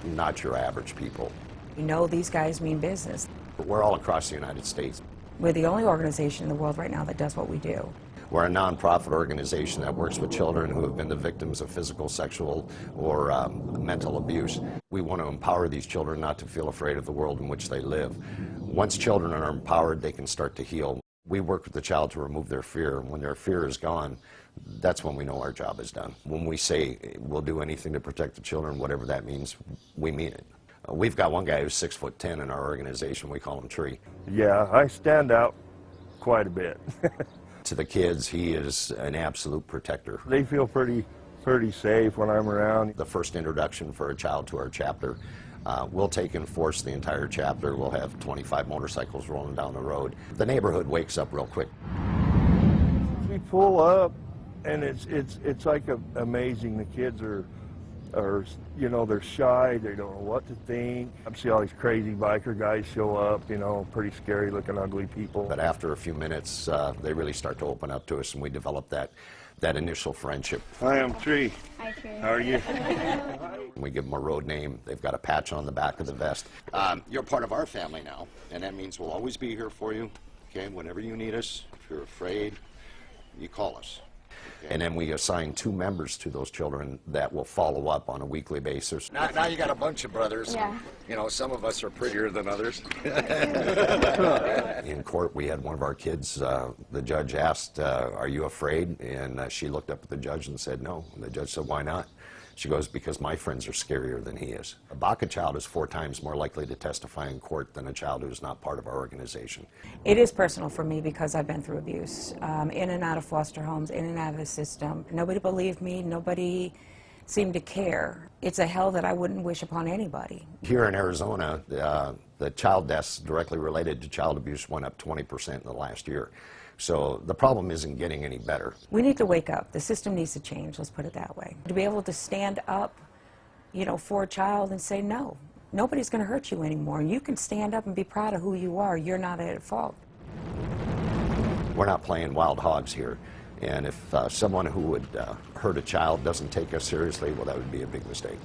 They're not your average people. You know these guys mean business. We're all across the United States. We're the only organization in the world right now that does what we do. We're a nonprofit organization that works with children who have been the victims of physical, sexual, or mental abuse. We want to empower these children not to feel afraid of the world in which they live. Once children are empowered, they can start to heal. We work with the child to remove their fear. When their fear is gone, that's when we know our job is done. When we say we'll do anything to protect the children, whatever that means, we mean it. We've got one guy who's 6'10" in our organization. We call him Tree. Yeah, I stand out quite a bit. To the kids, he is an absolute protector. They feel pretty safe when I'm around. The first introduction for a child to our chapter, we'll take and force the entire chapter. We'll have 25 motorcycles rolling down the road. The neighborhood wakes up real quick. We pull up, and it's like amazing. The kids are you know, they're shy. They don't know what to think. I see all these crazy biker guys show up, you know, pretty scary looking, ugly people. But after a few minutes, they really start to open up to us, and we develop that initial friendship. Hi, I'm Tree. Hi, Tree. How are you? We give them a road name. They've got a patch on the back of the vest. You're part of our family now, and that means we'll always be here for you. Okay, whenever you need us, if you're afraid, you call us. Okay. And then we assign 2 members to those children that will follow up on a weekly basis. Now you got a bunch of brothers. Yeah. You know, some of us are prettier than others. In court, we had one of our kids, the judge asked, are you afraid? And she looked up at the judge and said, no. And the judge said, why not? She goes, because my friends are scarier than he is. A BACA child is 4 times more likely to testify in court than a child who is not part of our organization. It is personal for me because I've been through abuse, in and out of foster homes, in and out of the system. Nobody believed me. Nobody seemed to care. It's a hell that I wouldn't wish upon anybody. Here in Arizona, the child deaths directly related to child abuse went up 20% in the last year. So the problem isn't getting any better. We need to wake up. The system needs to change, let's put it that way. To be able to stand up, you know, for a child and say, no, nobody's going to hurt you anymore. And you can stand up and be proud of who you are. You're not at fault. We're not playing wild hogs here. And if someone who would hurt a child doesn't take us seriously, well, that would be a big mistake.